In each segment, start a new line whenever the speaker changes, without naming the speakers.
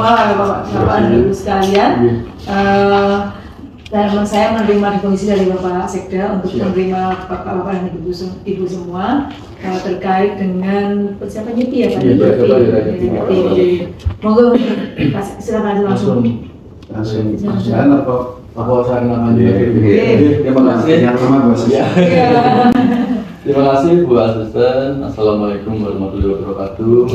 semua Bapak dan Ibu sekalian. Dan saya menerima rekomendasi dari Bapak Sekda untuk menerima Bapak dan Ibu semua terkait dengan persiapan nyepi ya Pak. Monggo silakan langsung.
Apa saya akan terima kasih. Terima kasih Bu Asisten. Assalamualaikum warahmatullahi wabarakatuh.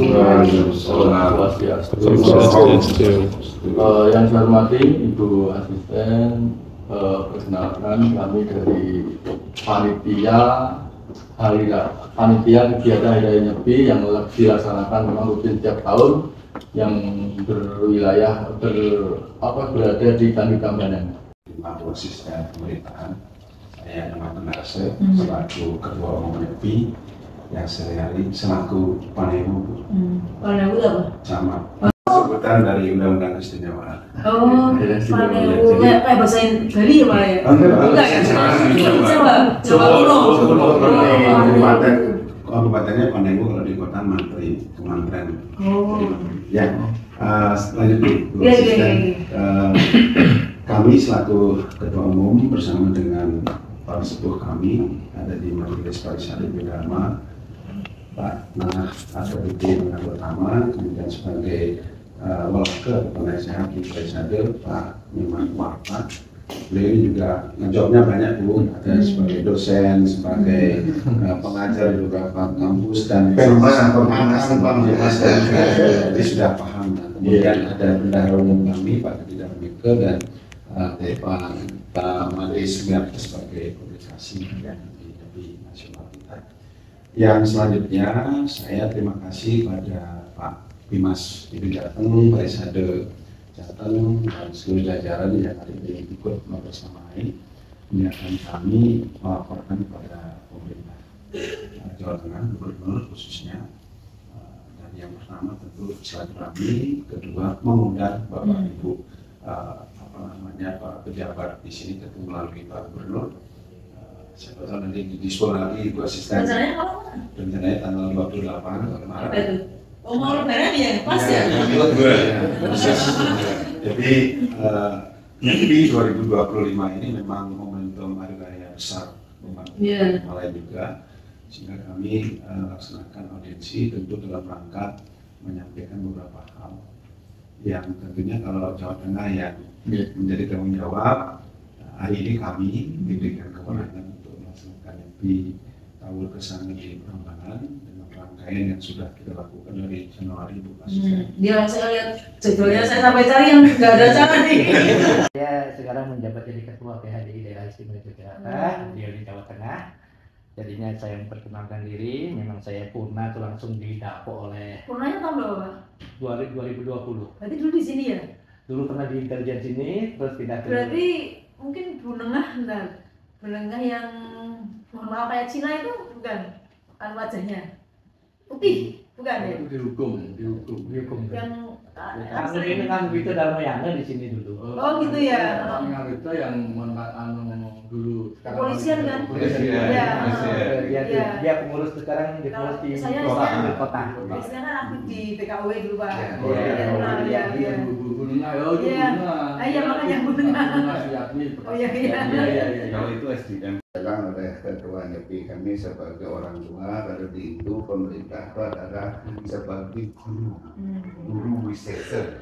Yang saya hormati Ibu Asisten, perkenalkan kami dari panitia kegiatan Hari Raya Nyepi yang dilaksanakan memang rutin tiap tahun yang berada di Candi Prambanan.
Asisten pemerintahan. Saya Nyoman Penarse selaku Ketua Umum Nyepi, yang sehari-hari selaku Panewu.
Panewu apa?
Sama sebutan dari Undang-Undang Keistimewaan.
Oh, Panewu kayak bahasa Bali ya Pak ya? Enggak kan? Jawa Kuno.
Kabupatennya Panewu, kalau di kota Mantri, Kemantren.
Oh.
Ya, selanjutnya kami selaku Ketua Umum bersama dengan para sepuh kami ada di Majelis Parisade Bidama, Pak Nah Aswadudin Utama, kemudian sebagai wakil penasehat di Parisade Pak Nyoman Warta. Beliau ini juga ngejobnya banyak Bu, ada sebagai dosen, sebagai pengajar juga Pak kampus dan jadi sudah paham. Kemudian ada bendahara umum kami Pak Kedidar Mika dan Pak Made Sumiarto sebagai komunikasi di nasional kita. Yang selanjutnya saya terima kasih pada Pak Bimas Ibu Jateng, Parisade Jateng dan seluruh jajaran yang hari ini ikut membersamai mengingatkan kami melaporkan kepada pemerintah Jawa Tengah, Gubernur khususnya. Dan yang pertama tentu silaturahmi, kedua mengundang Bapak Ibu Pak pejabat di sini tentu melalui Pak Gubernur. Siapa tahu nanti didiskusi lagi Ibu Asisten. Rencananya tanggal 28 Maret.
Oh, mau lebaran ya? Pas ya?
Jadi Nyepi 2025 ini memang momentum hari raya besar umat Malaya juga, sehingga kami laksanakan audiensi tentu dalam rangka menyampaikan beberapa hal yang tentunya kalau Jawa Tengah yang menjadi tanggung jawab. Hari ini kami diberikan kewenangan untuk melaksanakan Nyepi Tawul Kesanga di Prambanan dengan rangkaian yang sudah kita lakukan dari Januari Bu Asisten.
Dia saya lihat jadwalnya, saya sampai cari yang nggak ada cara nih.
Saya sekarang menjabat jadi Ketua PHDI Daerah Istimewa Yogyakarta di Jawa Tengah. Jadinya saya memperkenalkan diri, memang saya Purna itu langsung didapuk oleh.
Purnanya tahun berapa?
2020.
Berarti dulu di sini ya?
Dulu pernah di intelijen sini, terus pindah ke.
Berarti mungkin Bunengah yang mohon maaf kayak Cina itu bukan? Kan wajahnya putih, bukan ya?
Dihukum.
Yang
Kami ini kan gitu dalam Mayana di sini dulu.
Oh gitu ya.
Yang itu yang dulu.
Kepolisian kan?
Dia pengurus sekarang di kota.
Biasanya kan aktif di BKW dulu Pak. Iya makanya Bunengah. Oh iya.
Kalau itu SDM oleh Ketua Nyepi kami sebagai orang tua, kalau di Indo pemerintah itu adalah sebagai guru wisesa.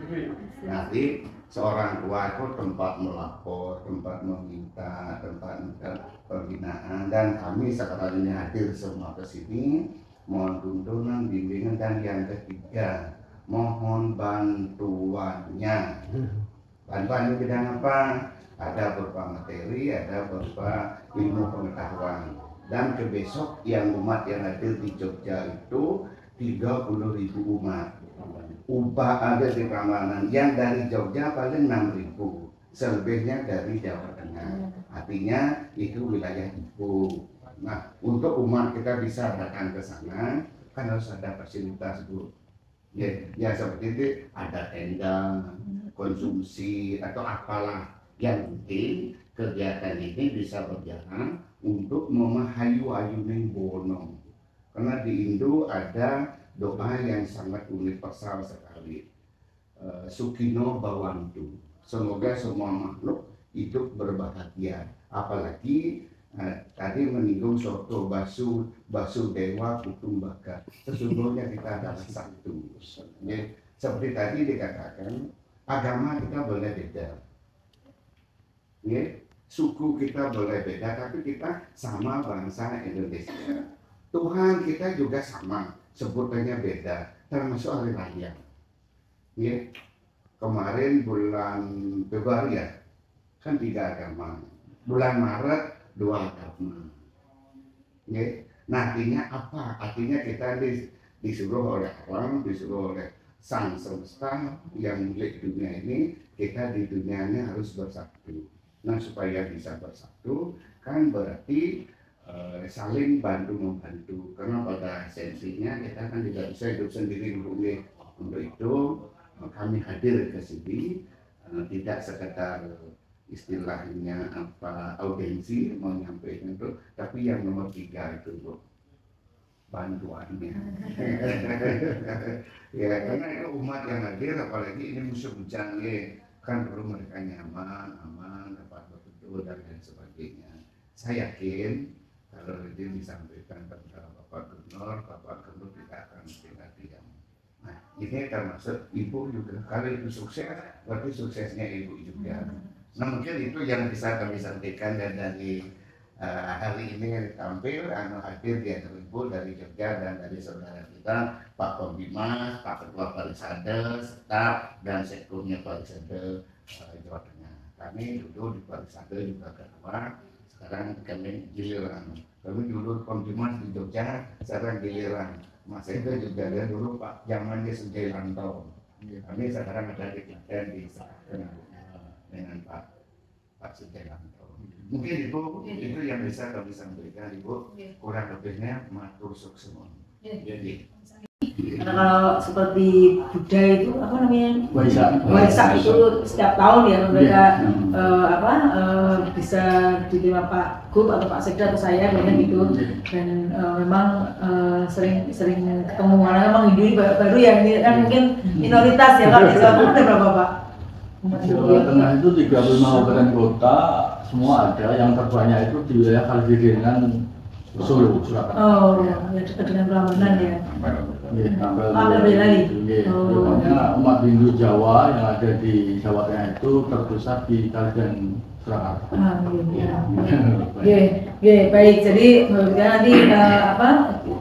Nanti seorang tua itu tempat melapor, tempat meminta, tempat pembinaan, dan kami sekarang ini hadir semua ke sini mohon tuntunan, bimbingan, dan yang ketiga mohon bantuannya. Bantuan di bidang apa? Ada berupa materi, ada berupa ilmu pengetahuan. Dan ke besok yang umat yang hadir di Jogja itu 30.000 umat. Upah ada di Prambanan yang dari Jogja paling 6.000, selebihnya dari Jawa Tengah. Artinya itu wilayah Ibu. Nah, untuk umat kita bisa datang ke sana kan harus ada fasilitas Bu. Ya seperti itu, ada tenda, konsumsi atau apalah. Yang penting kegiatan ini bisa berjalan untuk memahayu-ayu ning bono. Karena di Indo ada doa yang sangat universal sekali. Sukino Bawantu. Semoga semua makhluk hidup berbahagia. Apalagi tadi menyinggung soto Basudewa Kutumbaka. Sesungguhnya kita adalah satu. Jadi, seperti tadi dikatakan, agama kita boleh beda. Ya, suku kita boleh beda, tapi kita sama bangsa Indonesia. Tuhan kita juga sama, sebutannya beda, termasuk hari raya. Ya, kemarin bulan Februari ya, kan 3 agama. Bulan Maret 2 agama. Ya, nah artinya apa? Artinya kita disuruh oleh alam, disuruh oleh sang semesta yang milik dunia ini, kita di dunianya harus bersatu. Nah supaya bisa bersatu kan berarti saling bantu-membantu, karena pada esensinya kita kan tidak bisa hidup sendiri dulu. Untuk itu kami hadir ke sini, tidak sekedar istilahnya apa audiensi menyampaikan itu, tapi yang nomor 3 itu Bu, bantuannya. Ya karena itu umat yang hadir, apalagi ini musim hujan ya, kan perlu mereka nyaman, aman, dapat betul dan lain sebagainya. Saya yakin kalau ini disampaikan kepada Bapak Gubernur tidak akan tinggal diam. Nah ini termasuk Ibu juga, kalau itu sukses berarti suksesnya Ibu juga. Nah mungkin itu yang bisa kami sampaikan, dan dari hari ini tampil hadir di Ibu dari Jogja dan dari saudara kita Pak Kombimas, Pak Ketua Parisade, staf dan sektornya Parisade Jawa Tengah. Kami dulu di Parisade juga ketua, sekarang kami giliran. Kami dulu Kombimas di Jogja, sekarang giliran. Mas Eko juga ada dulu Pak zamannya Sujayanto. Kami sekarang ada di Klaten di dengan Pak Sujayanto. Mungkin itu yang bisa kami sampaikan Ibu. Kurang lebihnya matur suksema. Jadi
karena kalau seperti Buddha itu apa namanya Waisak itu setiap tahun ya mereka bisa diterima Pak Gub atau Pak Sekda atau saya banyak gitu, dan memang sering ketemu, karena memang Hindu ini baru ya, ini kan mungkin minoritas ya. Kalau di Jawa Tengah ada berapa Pak?
Jawa Tengah itu 35 kabupaten kota semua ada, yang terbanyak itu di wilayah Kalidenan, Solo, Surakarta.
Oh, ya dekat dengan Prambanan ya.
Pokoknya umat Hindu Jawa yang ada di Jawa Tengah itu terpusat di Kalidenan, Surakarta.
Baik. Jadi nanti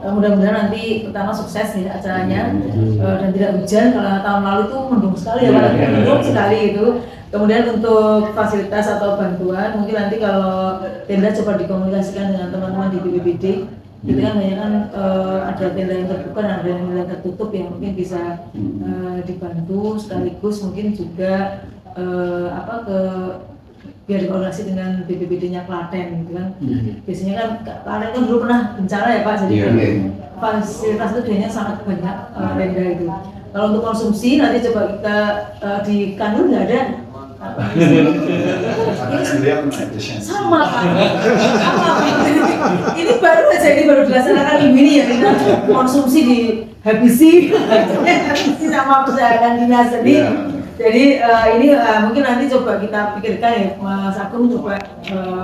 mudah-mudahan nanti pertama sukses nih acaranya, dan tidak hujan, karena tahun lalu itu mendung sekali ya Pak, mendung sekali itu. Kemudian untuk fasilitas atau bantuan, mungkin nanti kalau tenda coba dikomunikasikan dengan teman-teman di BPBD. Itu kan banyak kan ada tenda yang terbuka dan ada yang tertutup yang mungkin bisa dibantu, sekaligus mungkin juga biar dikoordinasi dengan BPBD-nya Klaten gitu kan. Biasanya kan Klaten kan dulu pernah bencana ya Pak, jadi fasilitas itu biasanya sangat banyak tenda itu. Kalau untuk konsumsi nanti coba kita di Kanur nggak ada. Sama Pak. Ini baru aja, ini baru dilaksanakan minggu ini ya, kita konsumsi dihabisi sama perjalanan dinas. Jadi ini mungkin nanti coba kita pikirkan ya, Mas Agung coba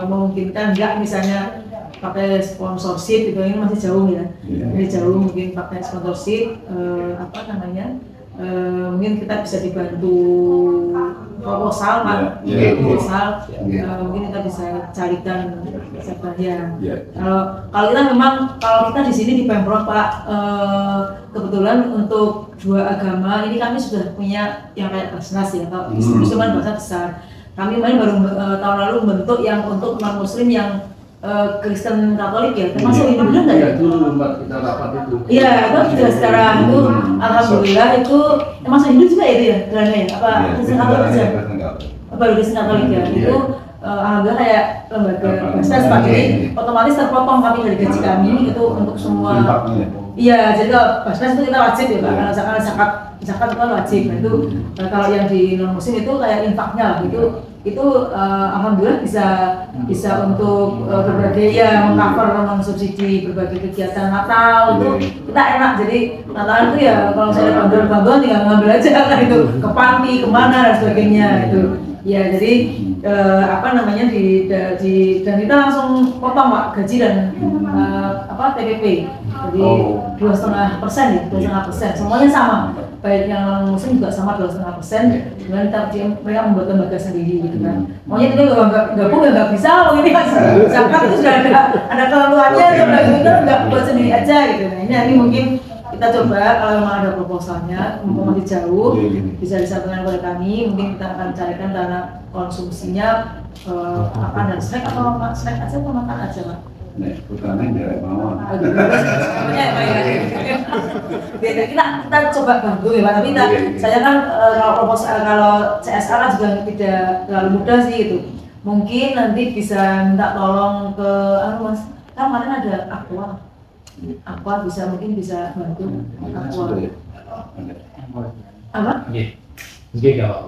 memungkinkan nggak misalnya pakai sponsorship itu, ini masih jauh ya, ini jauh, mungkin pakai sponsorship mungkin kita bisa dibantu proposal Pak, proposal mungkin kita bisa carikan sebenarnya. Kalau kita memang kalau kita di sini di Pemprov Pak, kebetulan untuk 2 agama ini kami sudah punya yang kayak Basnas ya, kalau Musliman bahasa besar. Kami baru tahun lalu membentuk yang untuk non Muslim yang Kristen Katolik ya, termasuk Hindu juga nggak ya?
Dulu tempat kita rapat itu.
Iya, itu sudah secara itu, alhamdulillah itu termasuk Hindu juga itu ya, karena ya apa Kristen Katolik aja? Baru Kristen Katolik ya, itu alhamdulillah kayak lembaga Basnas Pak, jadi otomatis terpotong kami dari gaji kami itu untuk semua. Iya, jadi kalau basnas itu kita wajib ya Pak, karena zakat itu kan wajib. Nah itu kalau yang di non muslim itu kayak infaknya lah, itu alhamdulillah bisa untuk berbagai mengcover, mensubsidi berbagai kegiatan Natal itu kita enak. Jadi Natal itu ya kalau saya ada bantuan tinggal ngambil aja kan itu ke panti kemana dan sebagainya itu. Ya jadi dan kita langsung potong Pak gaji dan TPP. Jadi 2,5% ya, 2,5%. Semuanya sama. Baik yang non muslim juga sama 2,5%. Kemudian mereka membuat lembaga sendiri gitu kan. Maunya itu gabung ya nggak bisa. Loh ini kan zakat itu sudah ada ketentuannya, sudah kita nggak buat sendiri aja gitu. Nah ini mungkin kita coba kalau memang ada proposalnya, mumpung masih jauh, bisa disampaikan kepada kami. Mungkin kita akan carikan dana konsumsinya dan snack atau snack aja atau makan aja Pak.
Nek putane nderek mawon.
Kita coba bantu ya Pak, tapi saya kan kalau CSR kan juga tidak terlalu mudah sih gitu. Mungkin nanti bisa minta tolong ke Mas, kan kemarin ada Aqua mungkin bisa bantu Aqua. Apa?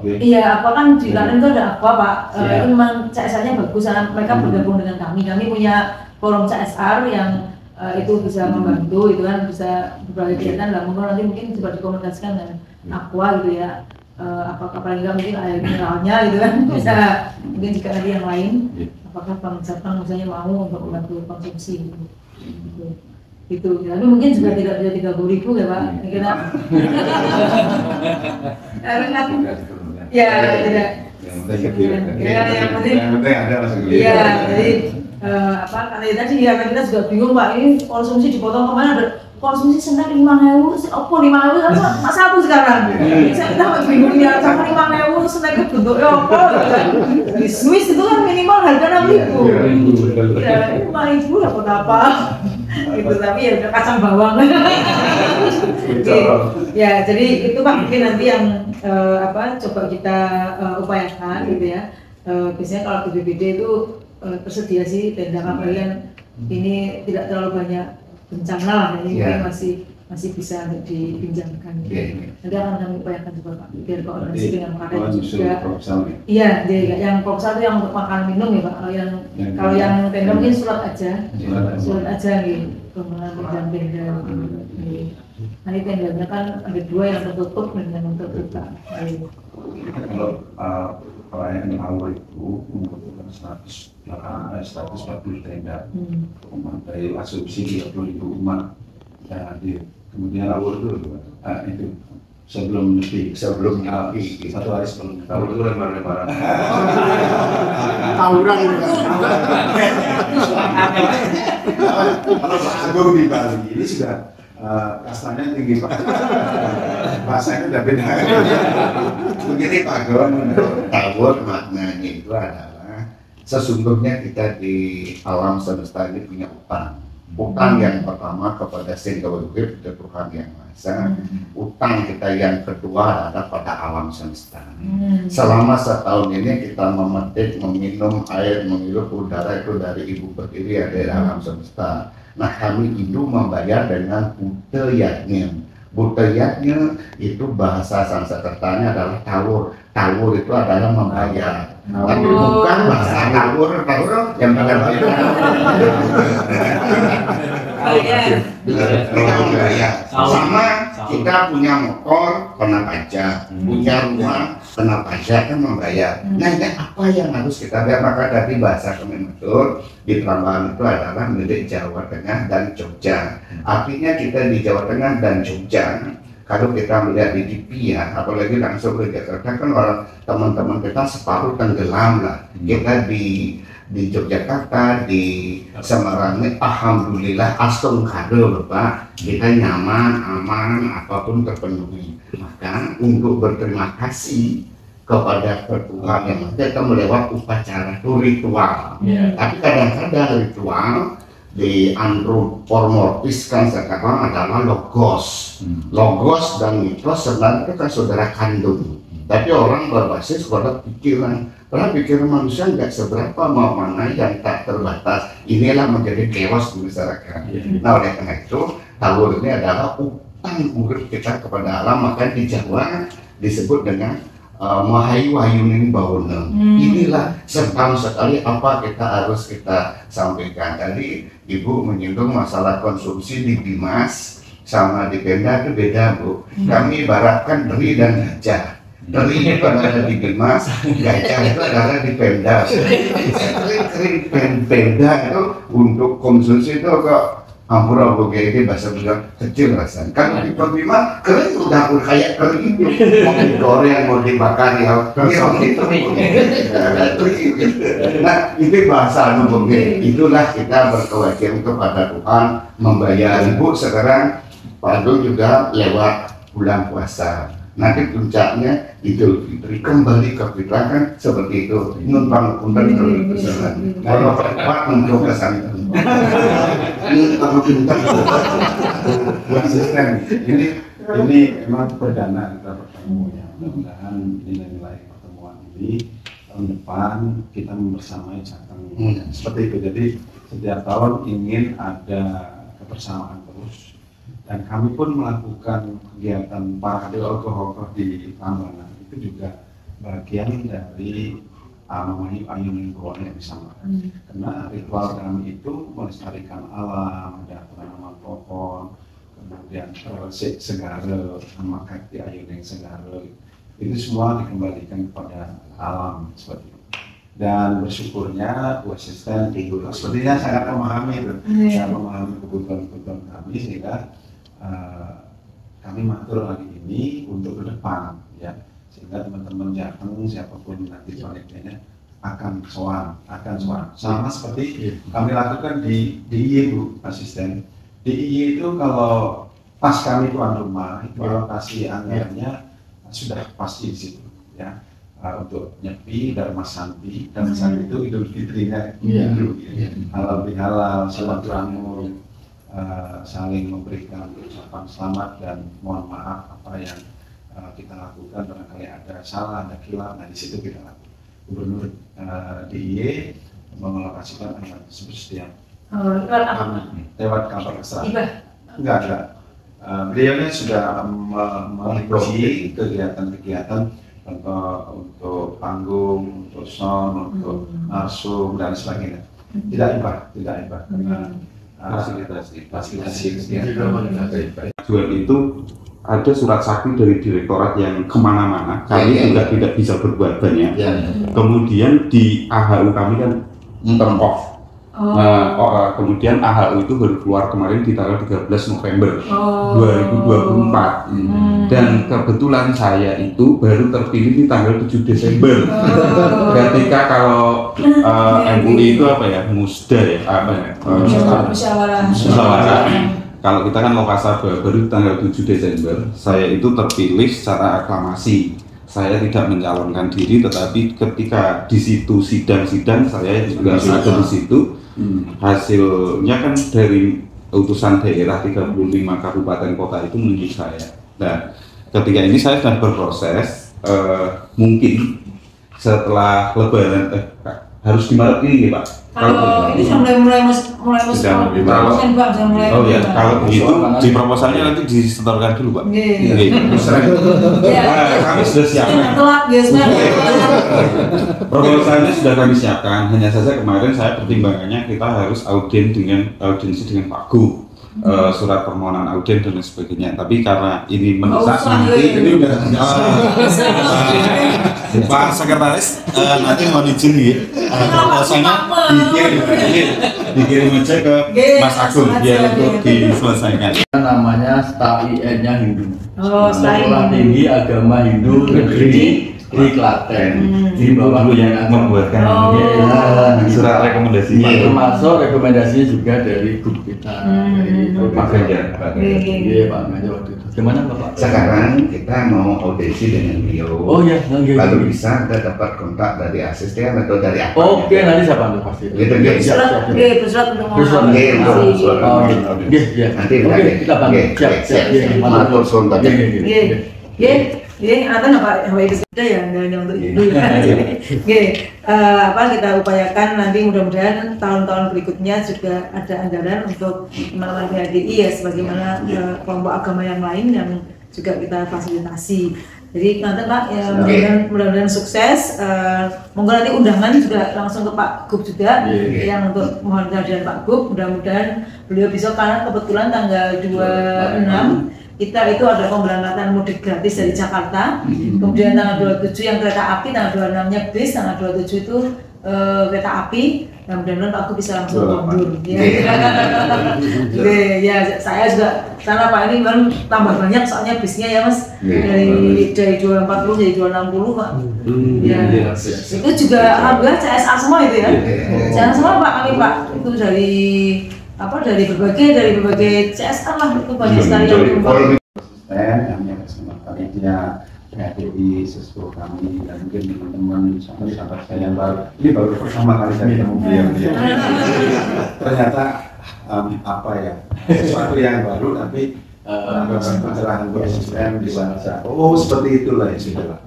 Iya, Aqua kan di Klaten itu ada Aqua Pak. Itu memang CSR-nya bagus, mereka bergabung dengan kami. Kami punya forum CSR yang itu bisa membantu, itu kan bisa berbagai kegiatan lah. Mungkin coba dikomunikasikan dengan Aqua gitu ya. Apakah paling nggak mungkin air mineralnya gitu kan bisa, mungkin jika ada yang lain, apakah Bang Jateng misalnya mau untuk membantu konsumsi gitu. Ya, tapi mungkin juga tidak bisa 30.000 ya Pak. Kita ya tidak. Yang penting
ada masuk.
Iya, jadi karena tadi ya kita juga bingung Pak, ini konsumsi dipotong kemana, ada konsumsi senar 5.000, apa 5.000 masa aku sekarang? Kita bingung ya, sama 5.000 senar itu bentuknya apa? Di Swiss itu kan minimal harga 6.000. Ya, 5.000 dapat apa? Itu tapi ya udah kacang bawang. Ya, jadi itu Pak mungkin nanti yang coba kita upayakan gitu ya. Biasanya kalau di BPBD itu tersedia sih tenda kalian, ini tidak terlalu banyak bencana lah, ini masih bisa dipinjamkan. Nanti akan kami upayakan juga Pak, biar koordinasi dengan Karet juga. Iya, yang proposal itu yang untuk makan minum ya Pak. Kalau yang tenda mungkin surat aja gitu, pengembangan tenda. Nah ini tendanya kan ada 2 yang tertutup dan yang terbuka.
Kalau perayaan awal itu membutuhkan 140 tenda, dari asumsi 30.000 umat yang hadir. Kemudian awal itu sebelum Nyepi, satu hari sebelum tahun itu lebaran.
Tawuran kalau Pak Agung di Bali ini sudah kastanya tinggi Pak. Bahasanya udah beda. Begini Pak Agung, tawur maknanya itu adalah sesungguhnya kita di alam semesta ini punya utang. Utang yang pertama kepada Singkawa Urip, Tuhan Yang Maha Esa. Utang kita yang kedua adalah pada alam semesta. Selama setahun ini kita memetik, meminum air, menghirup udara itu dari Ibu Pertiwi dari alam semesta. Nah kami itu membayar dengan Budayatnya. Budayatnya itu bahasa Sanskertanya adalah tawur. Tawur itu adalah membayar. Tapi bukan bahasa tawur yang benar-benar. Sama kita punya motor kena pajak, punya rumah kena pajak kan membayar. Nah ini apa yang harus kita bayar? Maka dari bahasa Kementur di Prambanan itu adalah milik Jawa Tengah dan Jogja. Artinya kita di Jawa Tengah dan Jogja, kalau kita melihat di TV ya, apalagi langsung ke Jakarta kan orang teman-teman kita separuh tenggelam lah. Kita di Yogyakarta, di Semarang ini alhamdulillah astung kado Bapak, kita nyaman, aman, apapun terpenuhi. Maka untuk berterima kasih kepada Tuhan yang kita melewat upacara itu ritual. Tapi kadang-kadang ritual di anthropomorfiskan sekarang adalah logos. Logos dan mitos sebenarnya kan saudara kandung. Tapi orang berbasis pada pikiran. Karena pikiran manusia nggak seberapa mau mana yang tak terbatas. Inilah menjadi chaos di masyarakat. Nah oleh karena itu tawur ini adalah utang urip kita kepada alam, maka di Jawa disebut dengan Mahayu Wayuning Bawono. Inilah setahun sekali apa harus kita sampaikan. Tadi Ibu menyinggung masalah konsumsi di Dimas sama di Pemda itu beda, Bu. Kami ibaratkan teri dan gajah. Teri itu ada di Dimas, gajah itu ada di Pemda. Teri Pemda itu untuk konsumsi itu kok ampura kayak bahasa bilang kecil rasanya. Kan di Pemda kering udah kayak kering itu, mau digoreng mau dibakar ya, itu. Nah itu bahasa itulah kita berkewajiban kepada Tuhan membayar. Ibu sekarang Pak juga lewat bulan puasa. Nanti puncaknya Idul Fitri kembali ke fitrah kan seperti itu. Numpang punten ke kesalahan. Kalau Pak untuk kesalahan. Numpang punten. Bu Asisten, ini memang perdana kita bertemu ya. Mudah-mudahan nilai-nilai pertemuan ini tahun depan kita membersamai Jateng. Seperti itu. Jadi setiap tahun ingin ada kebersamaan terus. Dan kami pun melakukan kegiatan para tokoh-tokoh di Prambanan itu juga bagian dari Mahayu Wayuning Bawono yang disampaikan. Karena ritual kami itu melestarikan alam, ada penanaman pohon, kemudian segara, nama kakti Ayuning segara, itu semua dikembalikan kepada alam seperti itu. Dan bersyukurnya Bu Asisten sepertinya sangat memahami itu, sangat memahami kebutuhan-kebutuhan kami sehingga kami mengatur hari ini untuk ke depan ya, sehingga teman-teman Jateng siapapun nanti panitianya akan sowan sama seperti kami lakukan di DIY Bu Asisten. DIY itu kalau pas kami tuan rumah itu alokasi anggarannya sudah pasti di situ ya, untuk nyepi Dharma Santi itu Idul Fitrinya halal bihalal silaturahmi, saling memberikan ucapan selamat dan mohon maaf apa yang kita lakukan barangkali ada salah, ada khilaf, nah di situ kita lakukan. Gubernur DIY mengalokasikan anggaran tersebut setiap lewat kantor kesra. Enggak. Beliau sudah mengikuti kegiatan-kegiatan untuk panggung, untuk sound, untuk narsum dan sebagainya. Tidak ibah karena fasilitasi
Tujuan itu ada surat sakti dari direktorat yang kemana-mana, kami juga tidak bisa berbuat banyak. Kemudian di AHU kami kan term-off. Kemudian AHU itu baru keluar kemarin di tanggal 13 November 2024. Dan kebetulan saya itu baru terpilih di tanggal 7 Desember. Ketika kalau MUI itu apa ya, musda ya, musyawarah. Kalau kita kan Lokasaba baru tanggal 7 Desember, saya itu terpilih secara aklamasi. Saya tidak mencalonkan diri, tetapi ketika di situ sidang-sidang saya juga ada di situ. Hasilnya kan dari utusan daerah 35 kabupaten kota itu menunjuk saya. Nah, ketika ini saya sedang berproses, mungkin setelah Lebaran harus di Maret ini Pak.
Kalau ini sudah mulai
oh ya, kalau begitu di proposalnya nanti disetorkan dulu Pak. Kami sudah siapkan. Proposalnya sudah kami siapkan. Hanya saja kemarin saya pertimbangannya kita harus audiensi dengan Pak Gu. Surat permohonan audien dan sebagainya. Tapi karena ini mendesak nanti ini udah Pak Sekretaris nanti mau izin ya. Proposalnya dikirim aja ke Mas Agung biar untuk diselesaikan.
Namanya STAIN-nya Hindu. Sekolah Tinggi Agama Hindu Negeri di Klaten. Di bawah yang
membuatkan surat rekomendasi.
Termasuk rekomendasinya juga dari grup kita.
Pak Ganjar.
Iya Pak Ganjar waktu itu. Gimana Bapak?
Sekarang kita mau audisi dengan beliau.
Oh iya.
Kalau bisa kita dapat kontak dari asisten atau dari apa?
Oke, nanti siapa tuh pasti.
Gitu.
Bersurat untuk
nanti kita bantu.
Siap.
Matur suwun.
Jadi Nathan apa itu sudah ya, nggak hanya untuk itu ya. Oke, kita upayakan nanti mudah-mudahan tahun-tahun berikutnya juga ada anggaran untuk teman-teman PHDI ya, sebagaimana kelompok agama yang lain yang juga kita fasilitasi. Jadi nanti Pak ya, mudah-mudahan sukses. Monggo nanti undangan juga langsung ke Pak Gub juga yang untuk mohon kehadiran Pak Gub. Mudah-mudahan beliau bisa, karena kebetulan tanggal 26 kita itu ada pemberangkatan mudik gratis dari Jakarta. Kemudian tanggal 27 yang kereta api, tanggal 26-nya bis, tanggal 27 itu kereta api. Nah, mudah-mudahan Pak Gub bisa langsung mundur. Ya, saya juga sana Pak ini baru tambah banyak soalnya bisnya ya Mas. Dari 240 jadi 260 Pak. Itu juga alhamdulillah CSA semua itu ya. CSA semua Pak, kami Pak itu dari berbagai CSR lah, itu banyak sekali yang
kami bersama panitia PHDI sesepuh kami dan mungkin teman-teman sahabat saya yang baru, ini baru pertama kali saya ketemu beliau. Ternyata sesuatu yang baru, tapi pencerahan konsisten di bahasa. Oh seperti itulah ya sudah.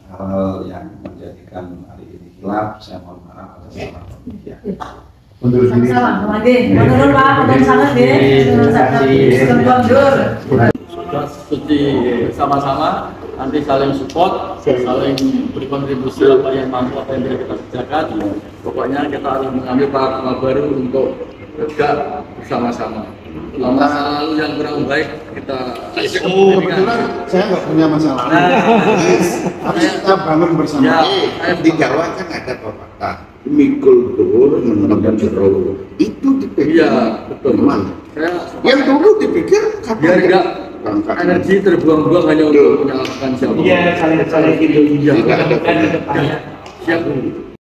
Hal-hal yang menjadikan hari ini hilaf, saya mohon maaf atas nama panitia. Untuk diri
sama-sama, menurut Pak, menurut sangat ya,
sudah seperti bersama-sama, nanti saling support, saling berkontribusi apa yang mampu, apa yang bisa kita kerjakan. Pokoknya kita harus mengambil paradigma baru untuk tegak bersama-sama. Masa lalu yang kurang baik kita
kebetulan saya nggak punya masalah. Tapi kita bangun bersama.
Di Jawa kan ada pepatah mikul tur menurut jero itu dipikir.
Iya betul.
Yang dulu dipikir
biar enggak energi terbuang-buang hanya untuk menyalahkan siapa.
Iya, saling gitu.
Iya.
Tidak ada depannya.
Siap.